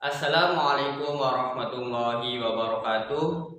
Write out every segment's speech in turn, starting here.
Assalamualaikum warahmatullahi wabarakatuh.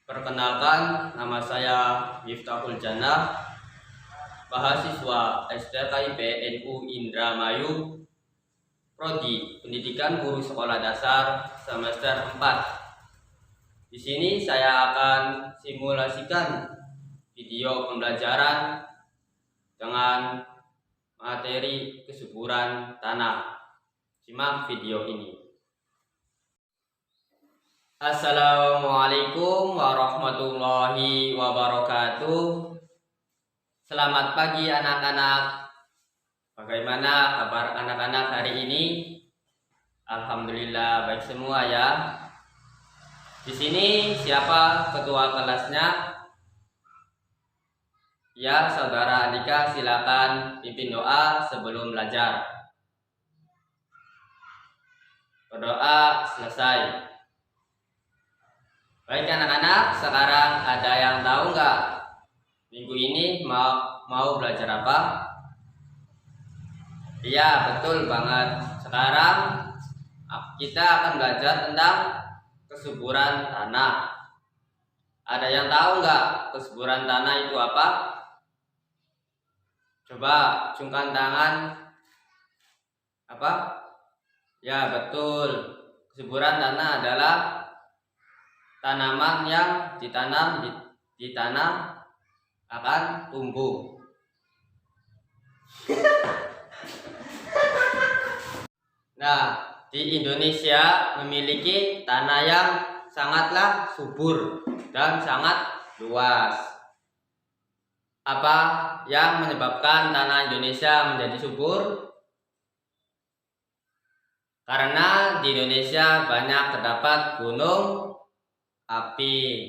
Perkenalkan, nama saya Miftahul Jannah, mahasiswa STKIP NU Indramayu, Prodi Pendidikan Guru Sekolah Dasar semester 4. Di sini saya akan simulasikan video pembelajaran dengan materi kesuburan tanah. Simak video ini. Assalamualaikum warahmatullahi wabarakatuh. Selamat pagi anak-anak. Bagaimana kabar anak-anak hari ini? Alhamdulillah baik semua ya. Di sini siapa ketua kelasnya? Ya, saudara Andika, silakan pimpin doa sebelum belajar. Berdoa selesai. Baik anak-anak, sekarang ada yang tahu nggak minggu ini mau belajar apa? Iya, betul banget. Sekarang kita akan belajar tentang kesuburan tanah. Ada yang tahu nggak kesuburan tanah itu apa? Coba acungkan tangan. Apa? Ya, betul. Kesuburan tanah adalah tanaman yang ditanam di tanah akan tumbuh. Nah, di Indonesia memiliki tanah yang sangatlah subur dan sangat luas. Apa yang menyebabkan tanah Indonesia menjadi subur? Karena di Indonesia banyak terdapat gunung api.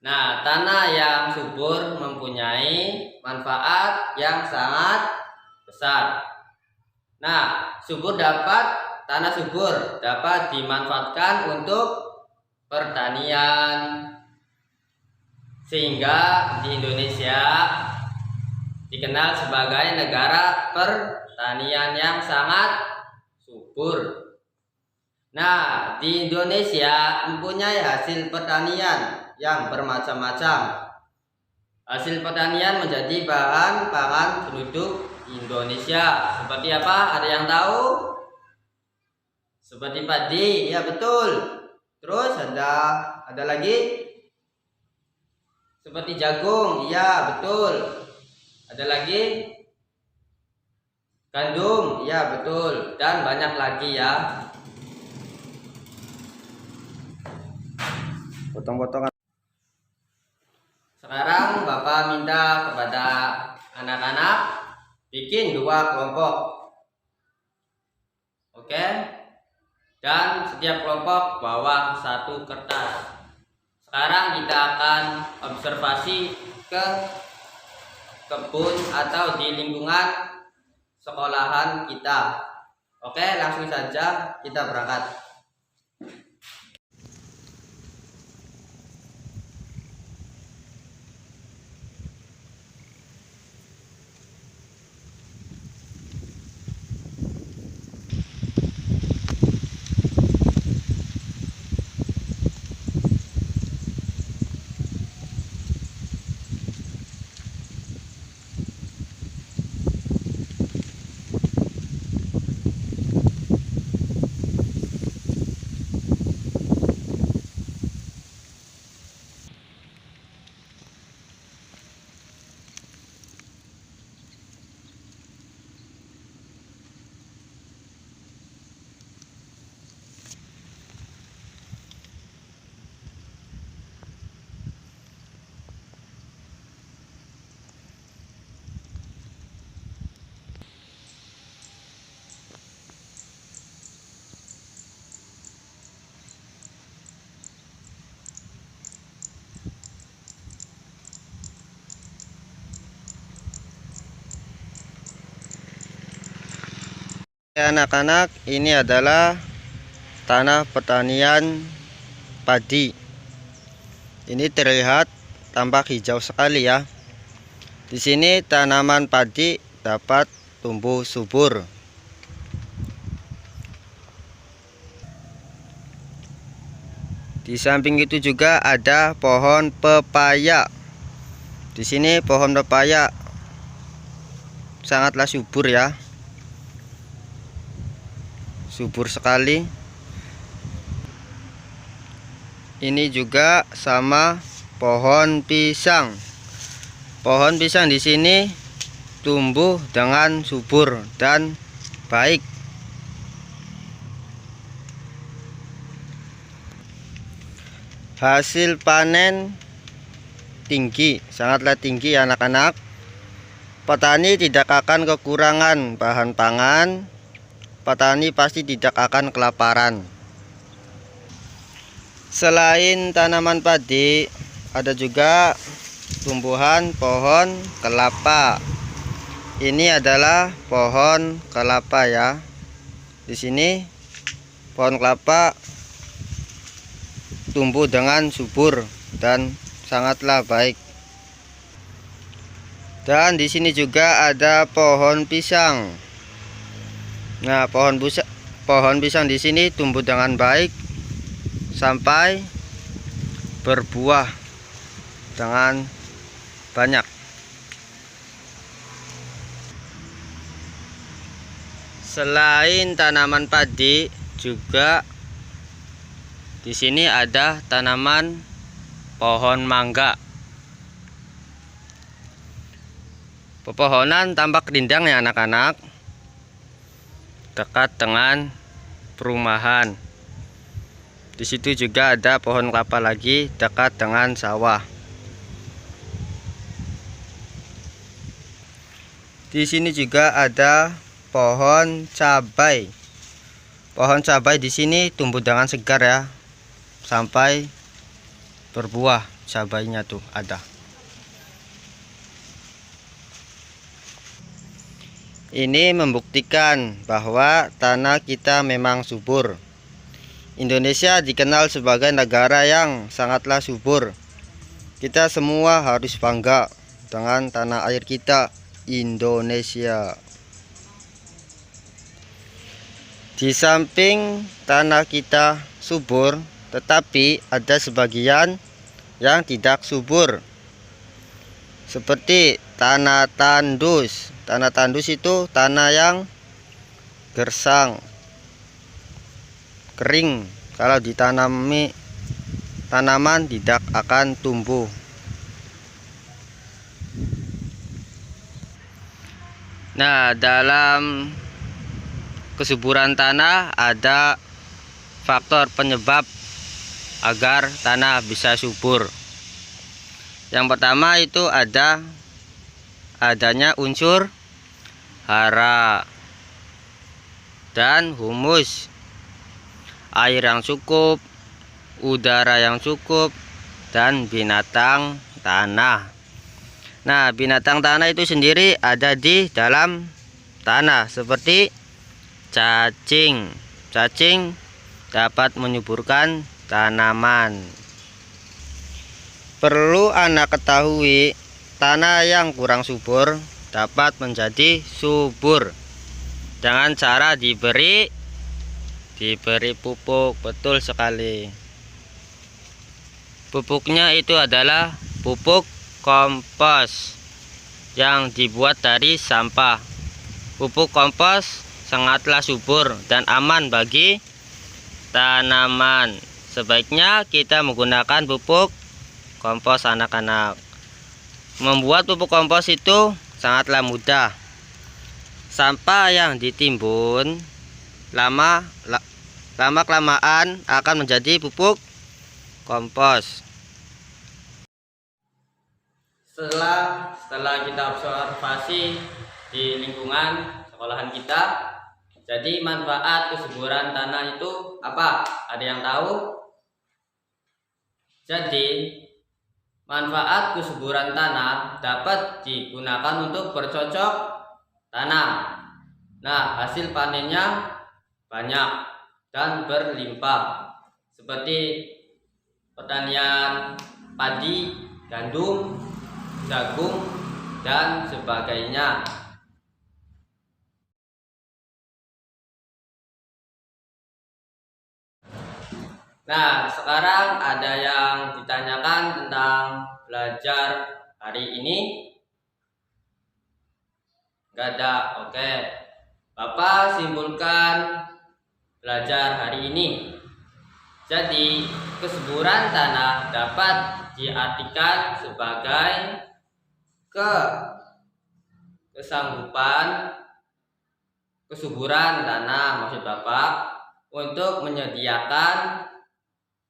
Nah, tanah yang subur mempunyai manfaat yang sangat besar. Nah, tanah subur dapat dimanfaatkan untuk pertanian, sehingga di Indonesia dikenal sebagai negara pertanian yang sangat subur. Nah, di Indonesia mempunyai hasil pertanian yang bermacam-macam. Hasil pertanian menjadi bahan pangan penduduk Indonesia. Seperti apa? Ada yang tahu? Seperti padi, ya betul. Terus ada lagi? Seperti jagung, ya betul. Ada lagi? Gandum, ya betul. Dan banyak lagi ya. Potong-potongan. Sekarang Bapak minta kepada anak-anak bikin 2 kelompok. Oke? Dan setiap kelompok bawa 1 kertas. Sekarang kita akan observasi ke kebun atau di lingkungan sekolahan kita. Oke, langsung saja kita berangkat. Anak-anak, ini adalah tanah pertanian padi. Ini terlihat tampak hijau sekali ya. Di sini tanaman padi dapat tumbuh subur. Di samping itu juga ada pohon pepaya. Di sini pohon pepaya sangatlah subur ya. Subur sekali. Ini juga sama pohon pisang. Pohon pisang di sini tumbuh dengan subur dan baik. Hasil panen tinggi, sangatlah tinggi anak-anak. Petani tidak akan kekurangan bahan pangan. Petani pasti tidak akan kelaparan. Selain tanaman padi, ada juga tumbuhan pohon kelapa. Ini adalah pohon kelapa ya. Di sini pohon kelapa tumbuh dengan subur dan sangatlah baik. Dan di sini juga ada pohon pisang. Nah, pohon pisang di sini tumbuh dengan baik sampai berbuah dengan banyak. Selain tanaman padi, juga di sini ada tanaman pohon mangga. Pepohonan tampak rindang ya anak-anak, dekat dengan perumahan. Di situ juga ada pohon kelapa lagi dekat dengan sawah. Di sini juga ada pohon cabai. Pohon cabai di sini tumbuh dengan segar ya, sampai berbuah cabainya tuh ada. Ini membuktikan bahwa tanah kita memang subur. Indonesia dikenal sebagai negara yang sangatlah subur. Kita semua harus bangga dengan tanah air kita, Indonesia. Di samping tanah kita subur, tetapi ada sebagian yang tidak subur, seperti tanah tandus. Tanah tandus itu tanah yang gersang, kering. Kalau ditanami tanaman tidak akan tumbuh. Nah, dalam kesuburan tanah ada faktor penyebab agar tanah bisa subur. Yang pertama itu adanya unsur hara dan humus, air yang cukup, udara yang cukup, dan binatang tanah. Nah, binatang tanah itu sendiri ada di dalam tanah, seperti cacing. Cacing dapat menyuburkan tanaman. Perlu Anda ketahui, tanah yang kurang subur dapat menjadi subur dengan cara diberi pupuk. Betul sekali. Pupuknya itu adalah pupuk kompos yang dibuat dari sampah. Pupuk kompos sangatlah subur dan aman bagi tanaman. Sebaiknya kita menggunakan pupuk kompos anak-anak. Membuat pupuk kompos itu sangatlah mudah. Sampah yang ditimbun lama-kelamaan akan menjadi pupuk kompos. Setelah kita observasi di lingkungan sekolahan kita, jadi manfaat kesuburan tanah itu apa? Ada yang tahu? Jadi manfaat kesuburan tanah dapat digunakan untuk bercocok tanam. Nah, hasil panennya banyak dan berlimpah, seperti pertanian padi, gandum, jagung, dan sebagainya. Nah, sekarang ada yang ditanyakan tentang belajar hari ini? Gak ada. Oke. Bapak simpulkan belajar hari ini. Jadi, kesuburan tanah dapat diartikan sebagai kesanggupan kesuburan tanah, maksud Bapak, untuk menyediakan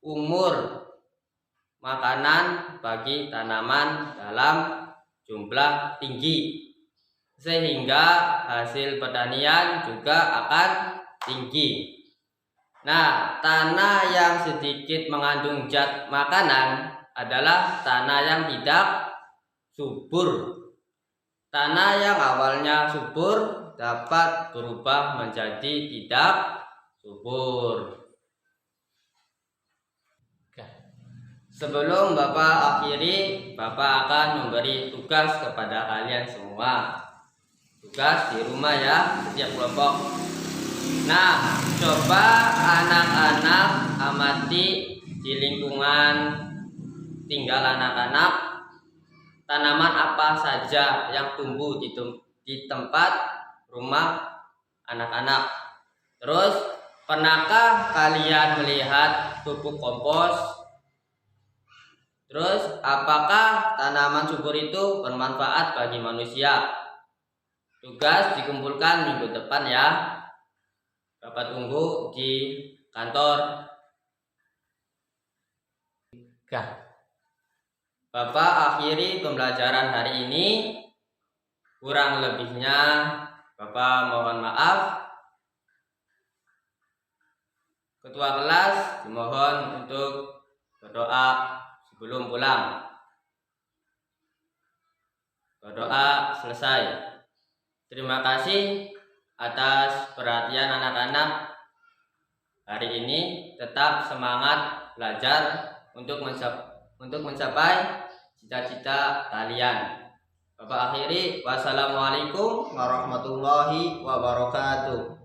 umur makanan bagi tanaman dalam jumlah tinggi, sehingga hasil pertanian juga akan tinggi. Nah, tanah yang sedikit mengandung zat makanan adalah tanah yang tidak subur. Tanah yang awalnya subur dapat berubah menjadi tidak subur. Sebelum Bapak akhiri, Bapak akan memberi tugas kepada kalian semua. Tugas di rumah ya, setiap kelompok. Nah, coba anak-anak amati di lingkungan tinggal anak-anak, tanaman apa saja yang tumbuh di tempat rumah anak-anak. Terus, pernahkah kalian melihat pupuk kompos? Terus, apakah tanaman subur itu bermanfaat bagi manusia? Tugas dikumpulkan minggu depan ya. Bapak tunggu di kantor. Bapak akhiri pembelajaran hari ini. Kurang lebihnya Bapak mohon maaf. Ketua kelas dimohon untuk berdoa sebelum pulang. Berdoa selesai. Terima kasih atas perhatian anak-anak hari ini. Tetap semangat belajar untuk mencapai cita-cita kalian. Bapak akhiri, wassalamualaikum warahmatullahi wabarakatuh.